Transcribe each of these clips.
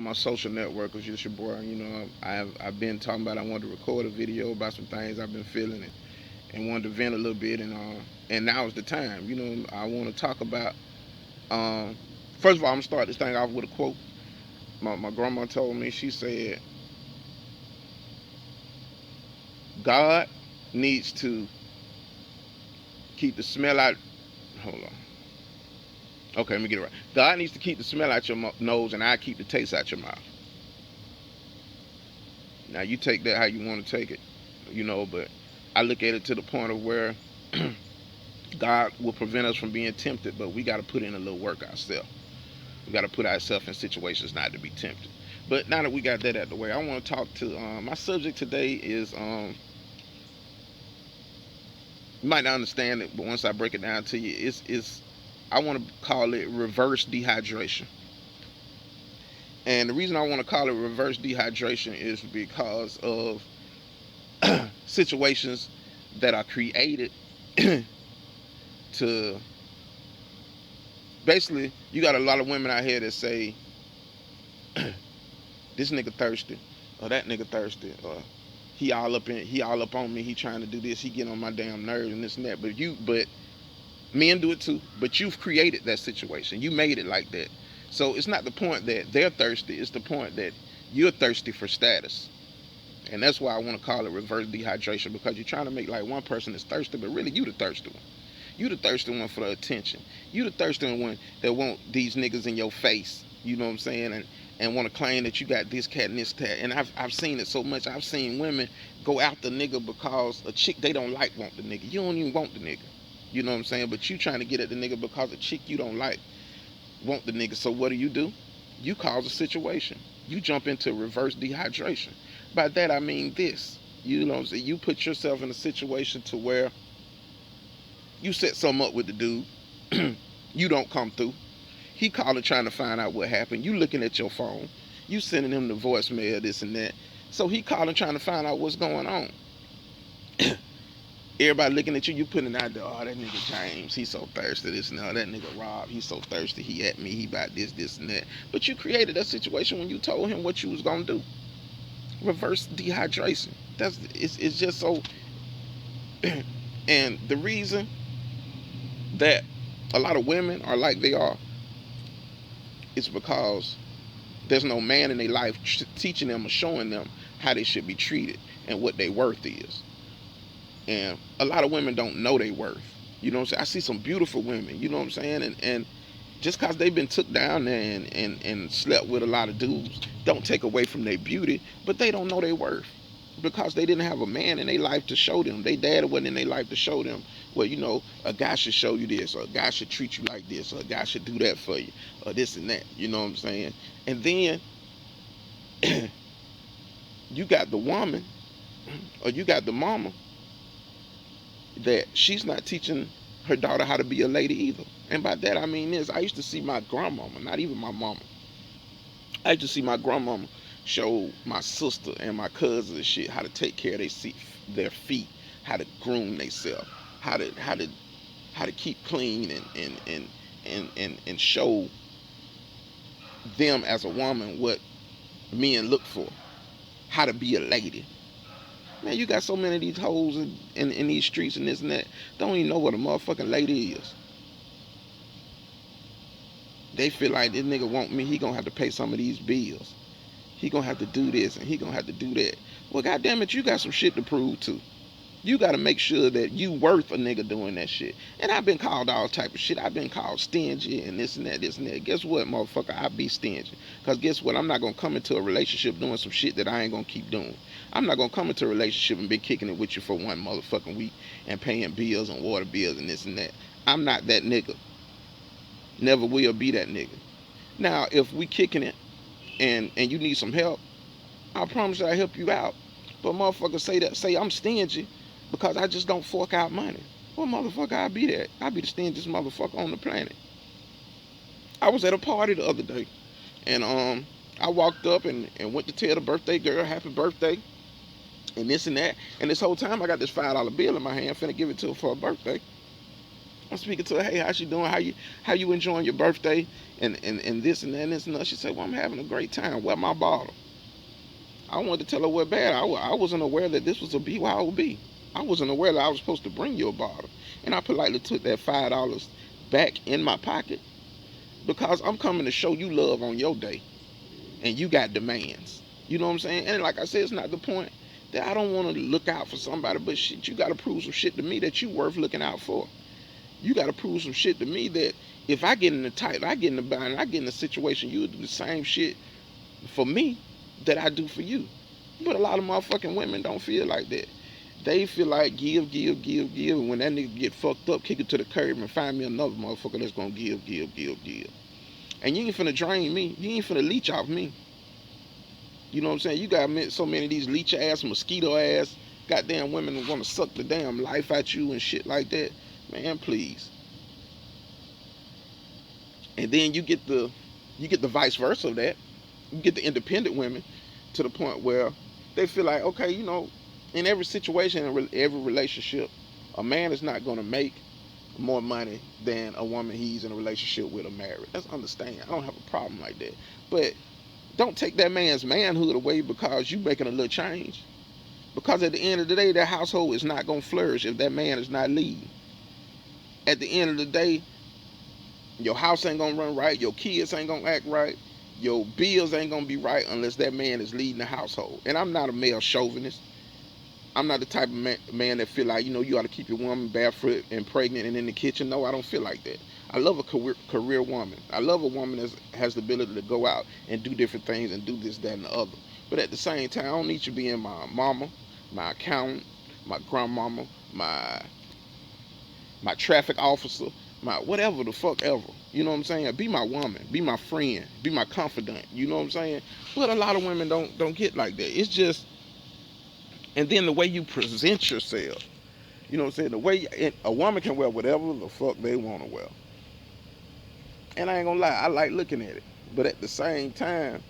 on my social networks. It's your boy. I've been talking about I wanted to record a video about some things I've been feeling and wanted to vent a little bit and now is the time. I want to talk about. Um, First of all, I'm gonna start this thing off with a quote. My grandma told me. She said, "God needs to keep the smell out." Hold on. Okay, let me get it right. God needs to keep the smell out your nose, and I keep the taste out your mouth. Now you take that how you want to take it, but I look at it to the point of where God will prevent us from being tempted, but we got to put in a little work ourselves. We got to put ourselves in situations not to be tempted. But now that we got that out of the way, I want to talk to my subject today is you might not understand it, but once I break it down to you, it's I want to call it reverse dehydration. And the reason I want to call it reverse dehydration is because of situations that are created to basically, you got a lot of women out here that say this nigga thirsty or that nigga thirsty or he all up on me, he trying to do this, he getting on my damn nerves and this and that. But men do it too, but you've created that situation, you made it like that. So it's not the point that they're thirsty, it's the point that you're thirsty for status. And that's why I want to call it reverse dehydration, because you're trying to make like one person is thirsty, but really you the thirsty one. You the thirsty one for the attention. You the thirsty one that want these niggas in your face. You know what I'm saying? And want to claim that you got this cat and this cat. And I've seen it so much. I've seen women go after nigga because a chick they don't like want the nigga. You don't even want the nigga. You know what I'm saying? But you trying to get at the nigga because a chick you don't like want the nigga. So what do? You cause a situation. You jump into reverse dehydration. By that I mean this. You know what I'm saying? You put yourself in a situation to where you set something up with the dude. You don't come through. He calling trying to find out what happened. You looking at your phone. You sending him the voicemail, this and that. So he calling trying to find out what's going on. Everybody looking at you. You putting out there, oh, that nigga James, he so thirsty, this and that. That nigga Rob, he so thirsty, he at me, he about this and that. But you created that situation when you told him what you was going to do. Reverse dehydration. It's just so... And the reason that a lot of women are like they are is because there's no man in their life teaching them or showing them how they should be treated and what their worth is. And a lot of women don't know their worth. You know what I'm saying? I see some beautiful women, you know what I'm saying? And just because they've been took down there and slept with a lot of dudes, don't take away from their beauty, but they don't know their worth. Because they didn't have a man in their life to show them. They dad wasn't in their life to show them, well, a guy should show you this, or a guy should treat you like this, or a guy should do that for you, or this and that. You know what I'm saying? And then you got the woman, or you got the mama, that she's not teaching her daughter how to be a lady either. And by that I mean this. I used to see my grandmama, not even my mama. I used to see my grandmama show my sister and my cousins and shit how to take care of their feet, how to groom themselves, how to keep clean and show them as a woman what men look for, how to be a lady. Man, you got so many of these hoes in these streets and this and that, don't even know what a motherfucking lady is. They feel like this nigga want me, he gonna have to pay some of these bills. He gonna have to do this and he gonna have to do that. Well, goddamn it, you got some shit to prove too. You gotta make sure that you worth a nigga doing that shit. And I've been called all type of shit. I've been called stingy and this and that, this and that. Guess what, motherfucker? I be stingy. Cause guess what? I'm not gonna come into a relationship doing some shit that I ain't gonna keep doing. I'm not gonna come into a relationship and be kicking it with you for one motherfucking week and paying bills and water bills and this and that. I'm not that nigga. Never will be that nigga. Now, if we kicking it and you need some help, I promise you I'll help you out. But motherfuckers say I'm stingy because I just don't fork out money. Well, motherfucker, I be that. I be the stingiest motherfucker on the planet. I was at a party the other day, and I walked up and went to tell the birthday girl happy birthday, and this and that. And this whole time I got this $5 bill in my hand, finna give it to her for her birthday. I'm speaking to her, hey, how she doing? How you enjoying your birthday? and this and that and this and that. She said, well, I'm having a great time. Where my bottle? I wanted to tell her what bad. I wasn't aware that this was a BYOB. I wasn't aware that I was supposed to bring you a bottle. And I politely took that $5 back in my pocket because I'm coming to show you love on your day. And you got demands. You know what I'm saying? And like I said, it's not the point that I don't want to look out for somebody, but shit, you got to prove some shit to me that you worth looking out for. You got to prove some shit to me that if I get in the title, I get in the bind, I get in the situation, you do the same shit for me that I do for you. But a lot of motherfucking women don't feel like that. They feel like give, give, give, give, and when that nigga get fucked up, kick it to the curb and find me another motherfucker that's gonna give, give, give, give. And you ain't finna drain me. You ain't finna leech off me. You know what I'm saying? You got so many of these leech ass, mosquito ass, goddamn women who wanna suck the damn life out you and shit like that. Man, please. And then you get the vice versa of that. You get the independent women to the point where they feel like, okay, you know, in every situation, in every relationship, a man is not gonna make more money than a woman he's in a relationship with or married. That's understand. I don't have a problem like that. But don't take that man's manhood away because you making a little change. Because at the end of the day, that household is not gonna flourish if that man is not leading. At the end of the day, your house ain't gonna run right, your kids ain't gonna act right, your bills ain't gonna be right unless that man is leading the household. And I'm not a male chauvinist. I'm not the type of man that feel like, you know, you ought to keep your woman barefoot and pregnant and in the kitchen. No, I don't feel like that. I love a career woman. I love a woman that has the ability to go out and do different things and do this, that, and the other. But at the same time, I don't need you being my mama, my accountant, my grandmama, my traffic officer, my whatever the fuck ever. You know what I'm saying? Be my woman, be my friend, be my confidant. You know what I'm saying? But a lot of women don't get like that. It's just, and then the way you present yourself. You know what I'm saying? The way a woman can wear whatever the fuck they want to wear. And I ain't gonna lie, I like looking at it. But at the same time,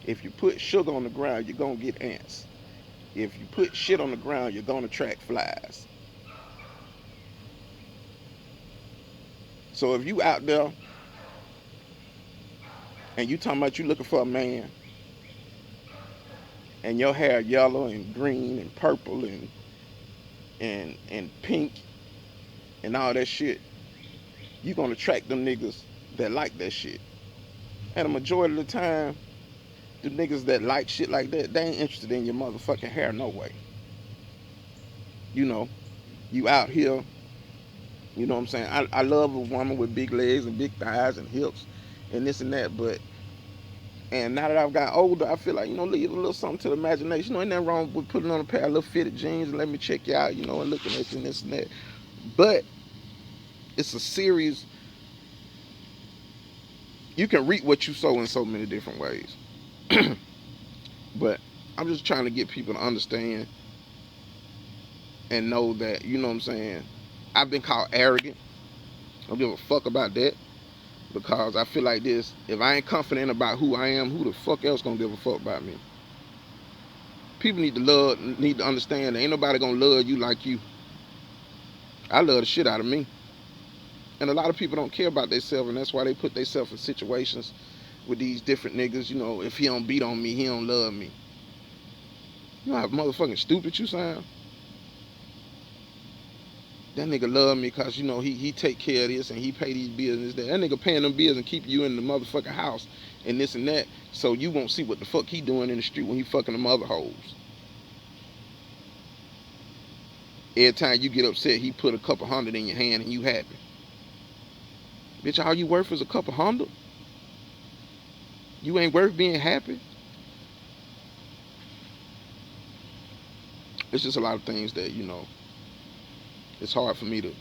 if you put sugar on the ground, you're gonna get ants. If you put shit on the ground, you're gonna attract flies. So if you out there and you talking about you looking for a man and your hair yellow and green and purple and pink and all that shit, you gonna attract them niggas that like that shit. And the majority of the time, the niggas that like shit like that, they ain't interested in your motherfucking hair no way. You know, you out here, you know what I'm saying? I love a woman with big legs and big thighs and hips and this and that, but and now that I've got older, I feel like, you know, leave a little something to the imagination. You know, ain't nothing wrong with putting on a pair of little fitted jeans and let me check you out, you know, and looking at you and this and that. But it's a series. You can reap what you sow in so many different ways. But I'm just trying to get people to understand and know that, you know what I'm saying, I've been called arrogant. I don't give a fuck about that. Because I feel like this, if I ain't confident about who I am, who the fuck else gonna give a fuck about me? People need to understand that ain't nobody gonna love you like you. I love the shit out of me. And a lot of people don't care about themselves, and that's why they put themselves in situations with these different niggas. You know, if he don't beat on me, he don't love me. You know how motherfucking stupid you sound? That nigga love me because, you know, he take care of this and he pay these bills and this, that. That nigga paying them bills and keep you in the motherfucking house and this and that, so you won't see what the fuck he doing in the street when he fucking them other hoes. Every time you get upset, he put a couple hundred in your hand and you happy. Bitch, all you worth is a couple hundred? You ain't worth being happy? It's just a lot of things that, you know, it's hard for me to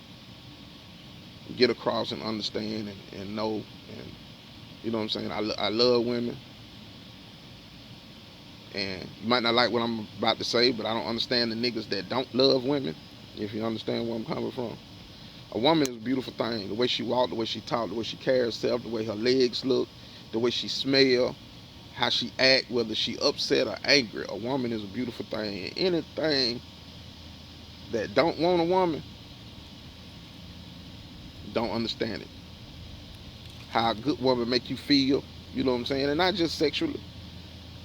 get across and understand and know. And you know what I'm saying? I love women. And you might not like what I'm about to say, but I don't understand the niggas that don't love women, if you understand where I'm coming from. A woman is a beautiful thing. The way she walk, the way she talk, the way she carry herself, the way her legs look, the way she smell, how she act, whether she upset or angry. A woman is a beautiful thing. And anything that don't want a woman don't understand it. how a good woman make you feel. You know what I'm saying? And not just sexually,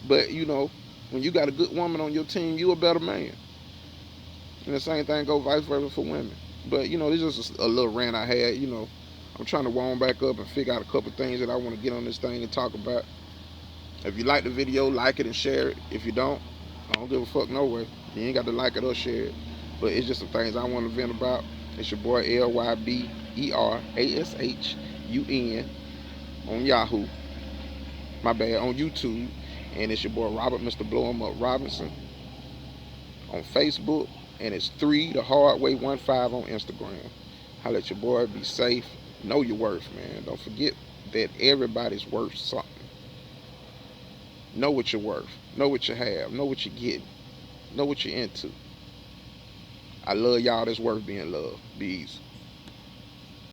but when you got a good woman on your team, you a better man. And the same thing go vice versa for women. But this is just a little rant I had. I'm trying to warm back up and figure out a couple things that I want to get on this thing and talk about. If you like the video, like it and share it. If you don't, I don't give a fuck no way. You ain't got to like it or share it. But it's just some things I want to vent about. It's your boy LYBERASHUN on Yahoo. My bad, on YouTube. And it's your boy Robert Mr. Blow 'em Up Robinson on Facebook. And it's 3 the hard way 15 on Instagram. Holla at your boy. Be safe. Know your worth, man. Don't forget that everybody's worth something. Know what you're worth. Know what you have. Know what you're getting. Know what you're into. I love y'all that's worth being loved. Be easy.